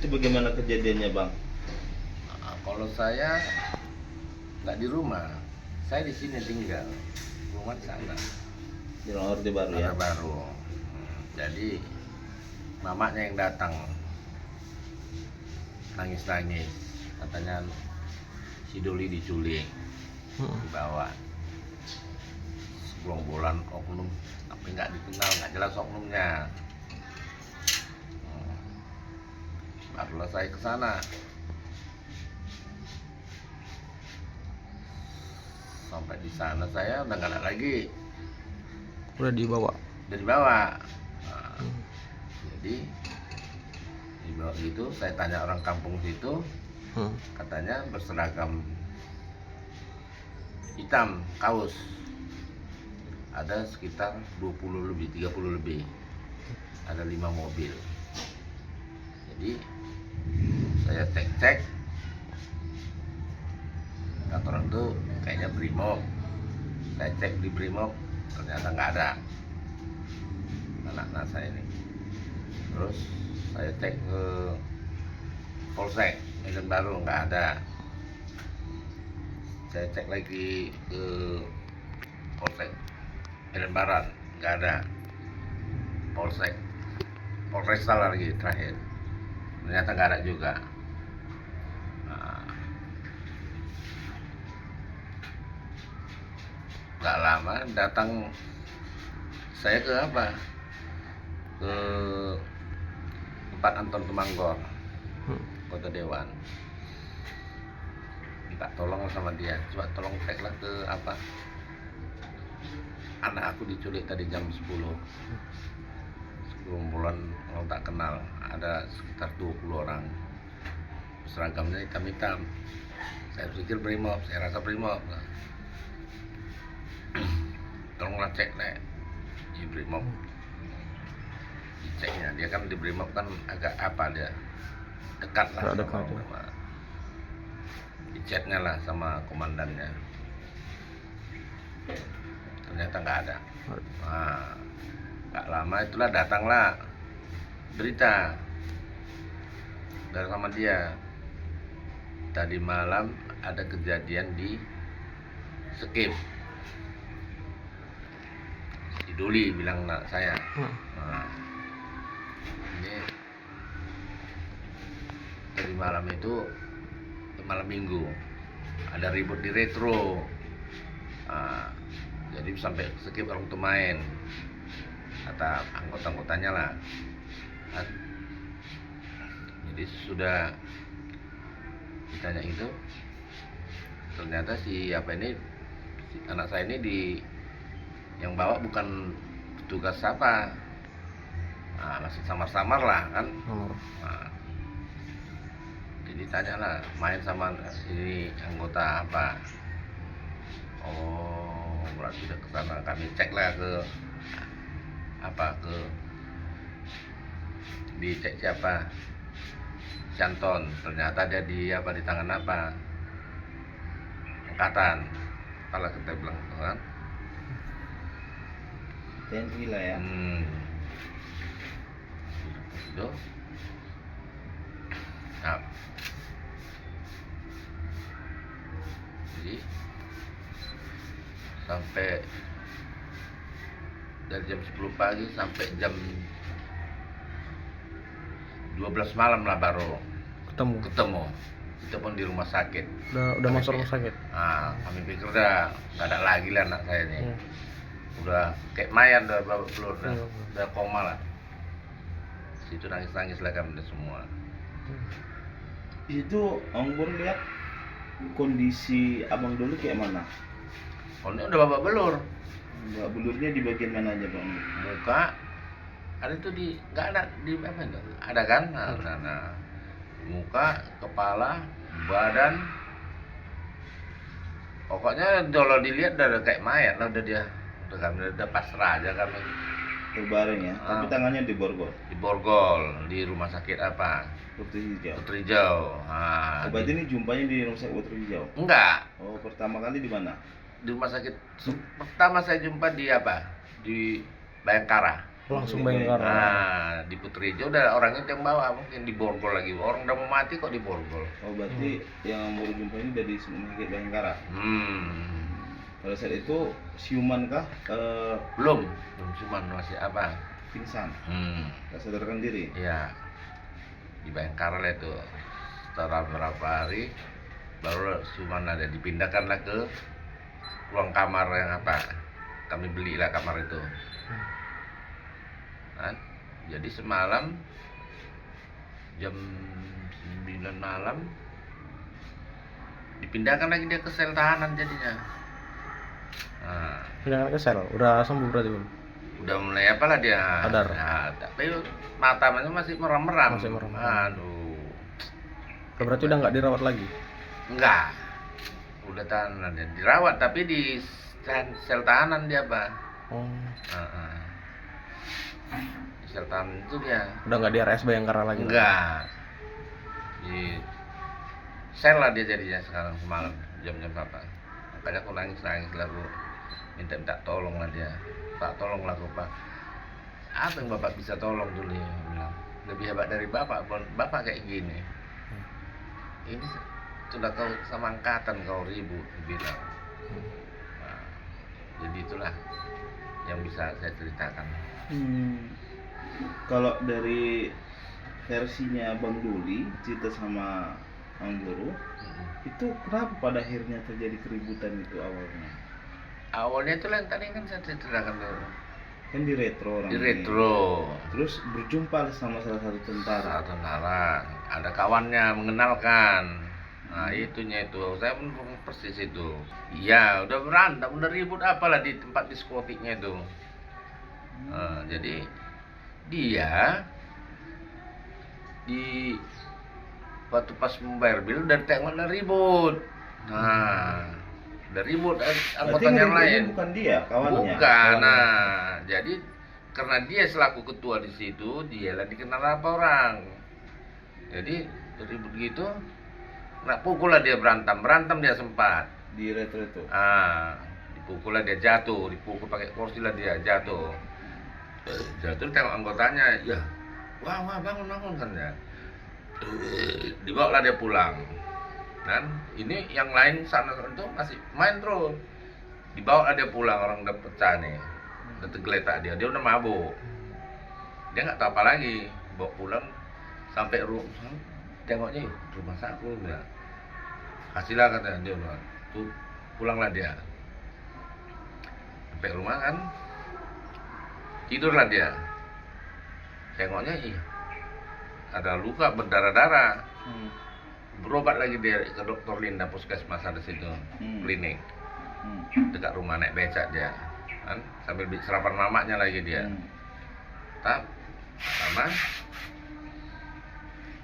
itu bagaimana kejadiannya, Bang? Kalau saya nggak di rumah, saya di sini tinggal, rumah di sana. Di Orde Baru ya? Orde Baru. Jadi mamanya yang datang, nangis-nangis, katanya si Doli diculik, dibawa. Segerombolan oknum, tapi nggak dikenal, nggak jelas oknumnya. Barulah saya ke sana. Sampai di sana saya udah nggak ada lagi. Udah dibawa. Udah dibawa. Nah, jadi dibawa gitu, saya tanya orang kampung situ, katanya berseragam hitam, kaos. Ada sekitar 20 lebih, 30 lebih. Ada 5 mobil. Jadi saya cek kata orang tuh kayaknya Brimob. Saya cek di Brimob, ternyata nggak ada anak-anak saya ini. Terus saya cek ke Polsek Medan Baru, nggak ada. Saya cek lagi ke Polsek Medan Barat, nggak ada. Polresta lagi terakhir, ternyata nggak ada juga. Nggak lama datang saya ke ke tempat Anton Temanggor, Kota Dewan. Minta tolong sama dia, coba tolong ceklah ke anak aku diculik tadi jam 10. Segerombolan orang tak kenal, ada sekitar 20 orang, seragamnya hitam-hitam. Saya pikir Brimob, saya rasa Brimob. Tolonglah cek di Brimob, diceknya. Dia kan di Brimob kan agak dia dekat lah sama diceknya lah sama komandannya. Ternyata nggak ada. Nah, nggak lama itulah datanglah berita dari sama dia, tadi malam ada kejadian di Skip. Doli bilang saya. Nah, ini dari malam itu malam minggu ada ribut di Retro. Nah, jadi sampai Skip orang tuh main, kata anggota-anggotanya lah. Nah, jadi sudah ditanya itu, ternyata si anak saya ini yang bawa bukan petugas masih samar-samar lah kan. Nah, jadi tanyalah, main sama ini anggota apa. Oh, berarti udah kesana. Kami cek lah dicek siapa, Santon. Ternyata dia di tangan angkatan. Kalau kita bilang kan TNI lah ya. Itu. Nah, jadi sampai dari jam 10 pagi sampai jam 12 malam lah baru ketemu. Itu pun di rumah sakit. Udah masuk rumah sakit. Nah, kami pikir udah nggak ada lagi lah anak saya ini. Udah kayak mayat, udah babak belur, udah koma lah. Situ nangis-nangis lah kami semua. Itu Anggur lihat kondisi abang dulu kayak mana? Oh, ini udah babak belur. Babak belurnya di bagian mana aja, Bang? Muka ada itu nggak ada di apa itu? Ada kan? Nah, muka, kepala, badan. Pokoknya kalau dilihat udah kayak mayat lah, kami udah pasrah aja kami. Terbaring ya, tapi tangannya di borgol. Di Borgol, di rumah sakit Putri Hijau. Putri Hijau. Nah, berarti ini jumpanya di rumah sakit Putri Hijau? Enggak. Oh, pertama kali di mana? Di rumah sakit. Pertama saya jumpa di Di Bayangkara. Langsung Bayangkara. Nah, di Putrejo udah orang itu yang bawa, mungkin di Borgol lagi. Orang udah mau mati kok di Borgol. Oh berarti yang baru jumpa ini dari Sakit Bayangkara. Pada saat itu siuman kah? Belum cuma masih apa? Pingsan, tak sadarkan diri. Iya, di Bayangkara lah itu. Setelah berapa hari baru cuma ada dipindahkanlah ke ruang kamar yang apa? Kami belilah kamar itu. Nah, jadi semalam jam 9 malam dipindahkan lagi dia ke sel tahanan jadinya. Nah, Pindahan ke sel, udah sembuh berarti belum? udah mulai apalah dia Sadar. nah, tapi matanya masih meram-meram. Masih meram-meram. Aduh, Berarti udah nggak dirawat lagi? enggak, udah tahanan dia dirawat tapi di sel tahanan dia Pak. Oh, Di sel tahanan itu dia udah nggak di RS Bayangkara lagi? enggak, di sel lah dia jadinya sekarang semalam jam-jam berapa, makanya aku nangis lalu minta tolong lah dia. Pak, tolonglah Pak, apa yang Bapak bisa tolong dulu ya, bilang lebih hebat dari Bapak kayak gini, ini sudah kau sama angkatan kau ribut, bilang. Nah, jadi itulah yang bisa saya ceritakan. Kalau dari versinya Bang Duli cerita sama Bang Guru, itu kenapa pada akhirnya terjadi keributan itu awalnya? Awalnya itu yang tadi kan saya ceritakan dulu Kan di retro orang di ini. retro. Terus berjumpa sama salah satu tentara. Saat tentara ada kawannya mengenalkan. Nah itunya itu saya pun persis itu. Iya udah berantem, udah ribut apalah di tempat diskotiknya itu. Jadi dia di waktu pas membayar bil udah tengok udah ribut. Nah udah ribut anggota yang lain. Bukan dia kawannya. Bukan. Kawannya. Nah, jadi karena dia selaku ketua di situ, dialah dikenal apa orang. Jadi ribut gitu, nak pukul lah dia berantem dia sempat. Di retro itu. Dipukul lah dia jatuh, dipukul pakai kursi lah dia jatuh. Jatuh tengok anggotanya, ya, wah bangun kan ya. Dibawa lah dia pulang. Dan ini yang lain sana itu masih main terus. Dibawa dia pulang, orang udah pecah nih, udah tergeletak dia udah mabuk. Dia nggak tahu apa lagi, bawa pulang sampai rumah, tengoknya rumah sakit ya. Kasihlah katanya dia bilang, tuh pulanglah dia. Sampai rumah kan, tidurlah dia. Tengoknya ada luka berdarah-darah. Berobat lagi dia ke dokter Linda puskesmas ada situ, klinik dekat rumah, naik becak dia kan, sambil serapan mamaknya lagi dia. Sama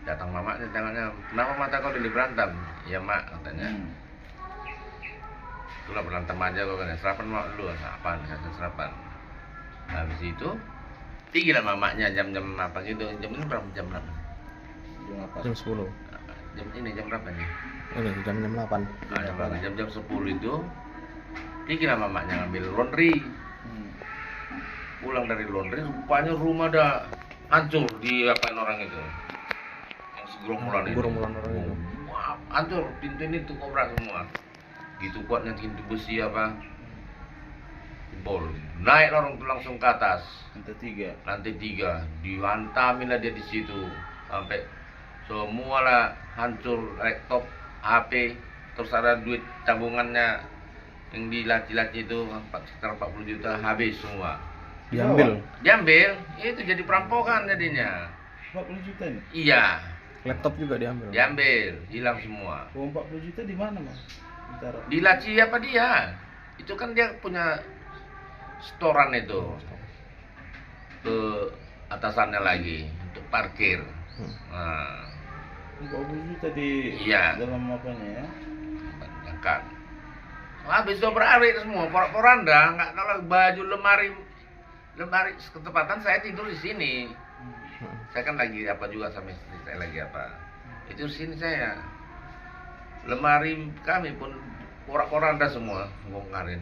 datang mamaknya, tengoknya, kenapa mata kau dili berantem? Iya mak katanya. Itulah berantem aja kau kan, serapan mak dulu. Apaan? Kata serapan. Habis itu tinggi lah mamaknya jam-jam apa gitu. Jam ini berapa? Jam berapa? Jam 10. Jam berapa nih? Ini jam 8. Jam 10 itu tinggi lah mamaknya ngambil laundry. Pulang dari laundry, rupanya rumah dah hancur di apain orang itu. Yang segerombolan itu. Gerombolan orang itu. Wah, hancur, pintu ini tuh kobrak semua. Gitu kuatnya pintu besi apa? Jebol. Naik orang tuh langsung ke atas. Lantai 3. Dihantamin lah dia di situ sampai semua lah hancur, laptop, HP, terus ada duit tabungannya yang di laci-laci itu sekitar 40 juta habis semua. Diambil, itu jadi perampokan jadinya. 40 juta ini? Iya. Laptop juga diambil. Hilang semua. Uang 40 juta di mana, Mas? Di laci apa dia? Itu kan dia punya storan itu. Ke atasannya lagi untuk parkir. Nah, 40 juta di dalam apanya ya? Kan. Habis udah berari semua, poranda, nggak tahu baju lemari ketepatan saya tidur di sini. Saya kan lagi apa juga sama istri saya lagi apa. Itu di sini saya. Lemari kami pun poranda semua bongkarin.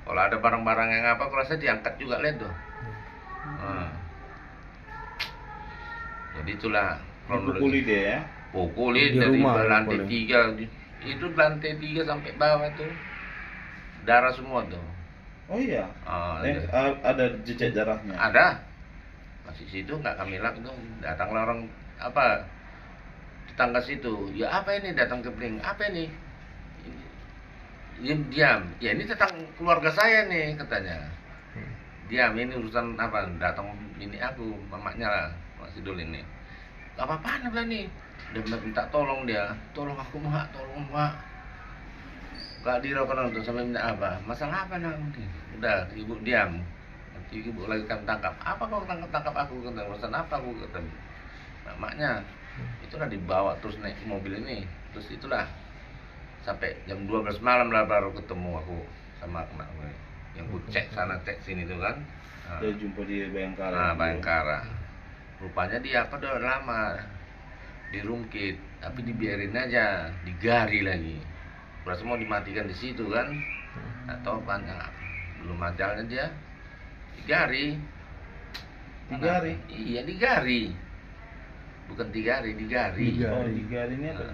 Kalau ada barang-barang yang apa, kalau saya diangkat juga lihat tuh. Nah. Jadi itulah Dipukuli dia ya. pukuli Di dari rumah, lantai pukuli. 3 itu lantai 3 sampai bawah tuh darah semua tuh. Oh iya. Ada. Ada jejak darahnya. Ada masih situ nggak kami lap itu datanglah orang apa tetangga situ, ya apa ini datang ke Bling, apa ini diam ya ini tentang keluarga saya nih katanya. Diam, ini urusan apa, datang ini aku mamanya lah Mas Sidul ini. Apa-apaan dia bilang nih, dia minta tolong, dia tolong aku mak, tolong mak. Gak dirokok tuh sampai minta apa, masalah apa nanti, udah ibu diam, nanti ibu lagi kan tangkap, apa kau tangkap aku, kata urusan apa aku, kata maknya. Itulah dibawa terus naik mobil ini, terus itulah sampai jam 12 malam lah baru ketemu aku sama anak gue yang ku cek sana cek sini tuh kan. Dia jumpa di Bayangkara. Nah, Bayangkara. Rupanya dia apa udah lama dirungkit, tapi dibiarin aja, digari lagi. Berasa mau dimatikan di situ kan? Atau banyak belum ajalnya dia digari. Digari? Iya digari. Bukan digari, digari. Oh, digari ini apa?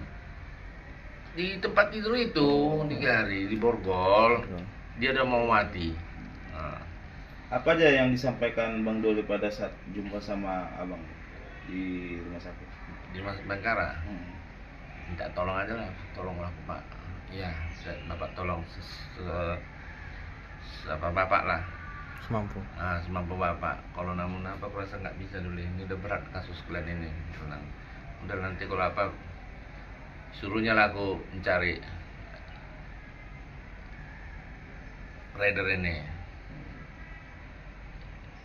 Di tempat tidur itu digari, di borgol. Dia udah mau mati. Nah. Apa aja yang disampaikan Bang Doli pada saat jumpa sama abang di rumah sakit? Di Bayangkara. Minta tolong aja lah, tolong aku Pak. Iya, Bapak tolong apa Bapak lah. Semampu. Semampu Bapak. Kalau namun apa aku rasa nggak bisa dulu, ini udah berat kasus kalian ini. Udah nanti kalau apa suruhnya lah aku mencari rider ini.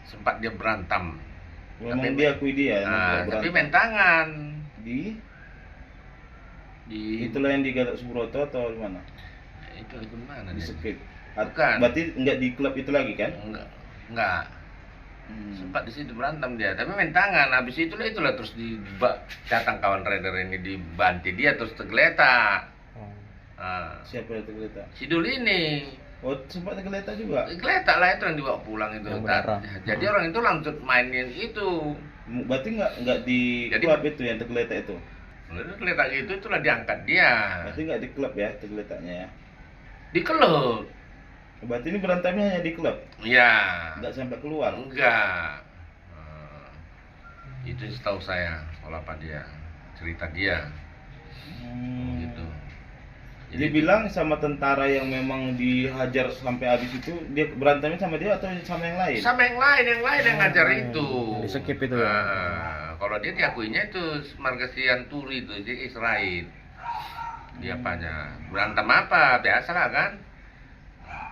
Sempat dia berantem. Memang dia akui dia. Tapi main tangan. Di itulah yang di Gatot Subroto atau di mana? Itu di mana? Di dia? Sekip. Bukan. Berarti enggak di klub itu lagi kan? Enggak. Sempat di situ berantem dia, tapi main tangan. Habis itulah terus datang kawan rider ini dibanti dia terus tergeletak. Siapa yang tergeletak? Sidul ini. Oh, sempat tergeletak juga. Geletak lah itu yang dibawa pulang itu. Jadi orang itu langsung mainin itu. Berarti enggak di klub itu yang tergeletak itu. Lalu tergeletak gitu itulah diangkat dia. Berarti enggak di klub ya tergeletaknya ya. Di klub. Berarti ini berantemnya hanya di klub. Iya. Enggak sampai keluar. Enggak. Itu setahu saya kalau apa dia cerita dia. Gitu. Dia bilang sama tentara yang memang dihajar sampai habis itu, dia berantemnya sama dia atau sama yang lain? Sama yang lain yang ngajar itu. Di Sekip itu ya. Kalau dia diakuinya itu Margasian Turi itu, dia Israel. Dia apanya? Berantem apa? Biasalah kan.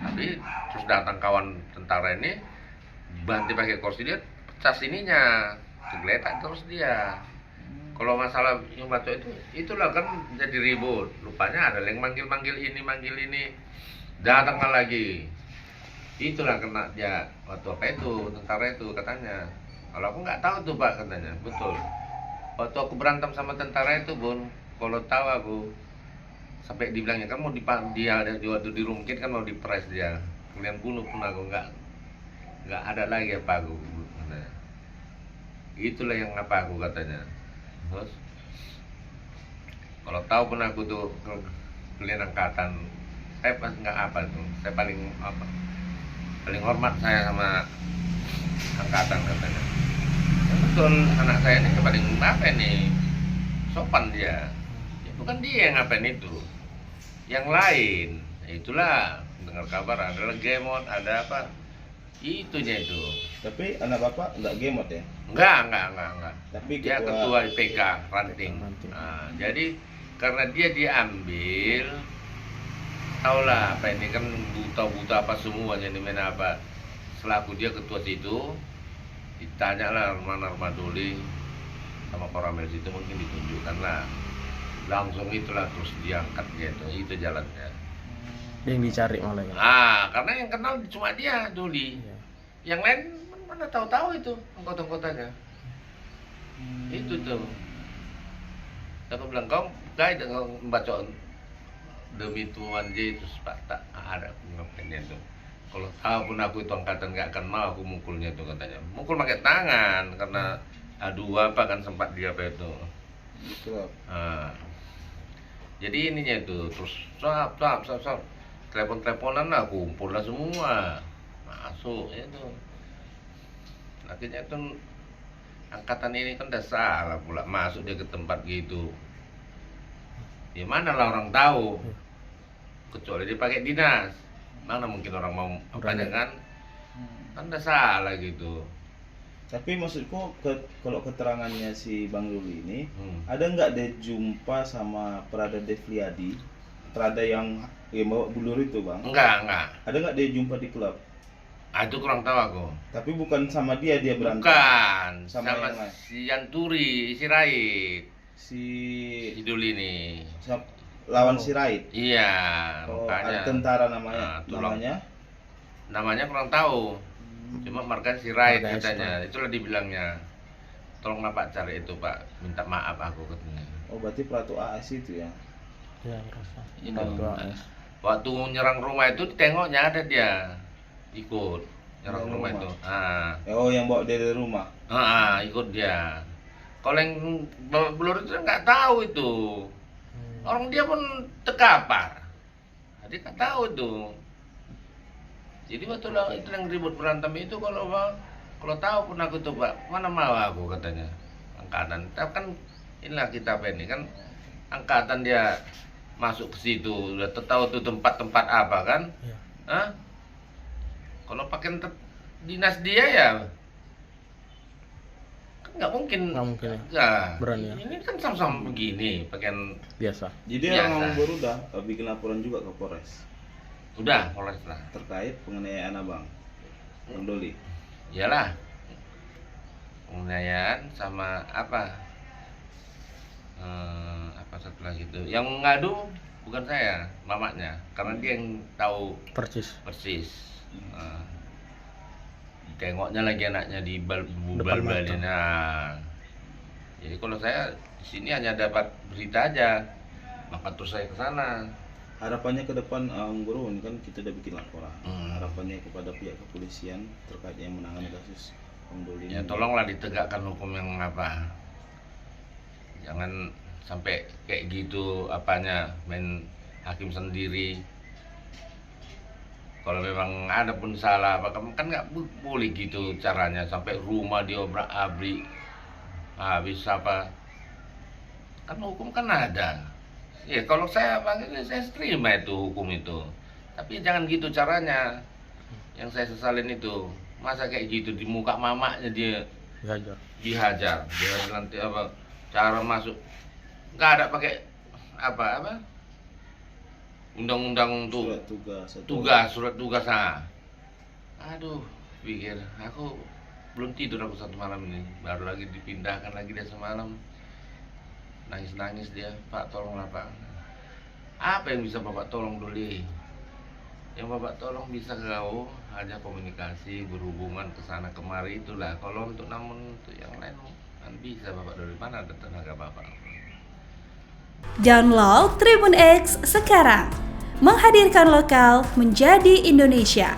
Tapi terus datang kawan tentara ini bantu pakai kursi, dia pecah sininya, tergeletak terus dia. Kalau masalah yang baca itu, itulah kan jadi ribut. Lupanya ada yang manggil ini, datanglah lagi. Itulah kena dia waktu apa itu tentara itu katanya. Kalau aku nggak tahu tuh Pak katanya, betul. Waktu aku berantem sama tentara itu Bun, kalau tahu aku sampai dibilangnya kan mau dia ada waktu dirungkit kan mau dipres dia. Kalian bunuh pun aku nggak ada lagi apa aku. Katanya. Itulah yang apa aku katanya. Terus kalau tahu pun aku tuh kalian angkatan, saya pas nggak apa tuh, saya paling hormat saya sama angkatan katanya. Ya, betul, anak saya ini paling apa nih, sopan dia. Ya, bukan dia yang ngapain itu, yang lain. Ya, itulah dengar kabar ada gemot, ada apa, itunya itu. Tapi anak bapak nggak gemot ya? Enggak. Tapi Dia ketua IPK ranting. Nah, jadi karena dia diambil, taulah apa ini kan buta apa semuanya di mana apa. Selaku dia ketua situ, ditanya lah mana Doli sama Koramel situ mungkin ditunjukkan lah. Langsung itulah terus diangkat gitu, itu jalannya. Yang dicari malah ya. Karena yang kenal cuma dia Doli. Iya. Yang lain mana tahu-tahu itu anggota-anggotanya. Itu tuh. Aku bilang kau guys dengan membaca demi Tuhan Yesus Pak tak ada pengapainnya tuh. Kalau tahu pun aku itu angkatan nggak akan mau aku mukulnya itu katanya. Mukul pakai tangan karena adu apa kan sempat dia apa itu. Gitu lah. Nah, jadi ininya itu terus sap. Telepon-teleponan lah, kumpul lah semua. Masuk itu. Akhirnya tuh angkatan ini kan udah salah pula masuk dia ke tempat gitu. Ya mana lah orang tahu. Kecuali dia pakai dinas. Mana mungkin orang mau apanya Berani. kan? Kan udah salah gitu. Tapi maksudku kalau keterangannya si Bang Luli ini, Hmm. ada nggak dia jumpa sama Prada Devliadi, Prada yang bawa bulur itu bang? Enggak. Ada nggak dia jumpa di klub? Ah, itu kurang tahu aku. Tapi bukan sama dia berantem. Bukan, Sama sama, yang lain. si Yanturi, si Rait, Si Idul ini. lawan si Raid. Iya, Oh, makanya. ada tentara namanya. Nah, tulang. Namanya Namanya kurang tahu. Cuma markan si Rait Markan katanya. Itulah dibilangnya. Tolonglah Pak cari itu Pak, minta maaf aku katanya. Oh berarti Pratu AS itu ya. Ya, rasa. Itu. Pratu AS. Waktu nyerang rumah itu tengoknya ada dia ikut nyerang Nyerang rumah rumah. itu. Oh yang bawa dia dari rumah. Ikut dia. Kalau yang belur itu nggak tahu itu. Orang dia pun terkapar. Dia nggak tahu itu. Jadi waktu itu yang ribut berantem itu kalau tahu pun aku tuh Pak, mana mau aku katanya. Angkatan. Tapi kan inilah kita apa ini kan angkatan dia masuk ke situ udah tahu tuh tempat-tempat apa kan? Ya. Hah? Kalau pakai dinas dia ya kan nggak mungkin. Nggak mungkin ya. Ya, Berani ya. ini kan sama-sama begini, pakaian Biasa. Jadi Biasa. orang baru udah bikin laporan juga ke Polres udah Polres lah. terkait penganiayaan abang Bang Doli. Iyalah. Penganiayaan sama apa? Apa satu lagi itu? Yang ngadu bukan saya, mamanya, karena dia yang tahu Percis. persis. Tengoknya lagi anaknya di Depan mata. bal-balin. Nah, jadi kalau saya di sini hanya dapat berita aja, maka terus saya ke sana. Harapannya ke depan Guru ini kan kita udah bikin laporan. Hmm. Harapannya kepada pihak kepolisian terkait yang menangani kasus Bang Doli. Ya ini. tolonglah ditegakkan hukum yang apa. Jangan sampai kayak gitu apanya main hakim sendiri. Kalau memang ada pun salah apa kan nggak boleh gitu caranya sampai rumah diobrak-abrik habis apa kan hukum kan ada. Ya kalau saya panggil saya terima itu hukum itu. Tapi jangan gitu caranya. Yang saya sesalin itu masa kayak gitu di muka mamanya dia Dihajar. dia nanti apa cara masuk nggak ada pakai apa undang-undang tuh surat tugas aduh pikir aku belum tidur aku satu malam ini baru lagi dipindahkan lagi dia semalam nangis dia Pak tolonglah Pak apa yang bisa Bapak tolong dulu yang Bapak tolong bisa kau aja komunikasi berhubungan ke sana kemari itulah kalau namun untuk yang lain kan bisa Bapak dari mana ada tenaga Bapak. Download Tribun X sekarang, menghadirkan lokal menjadi Indonesia.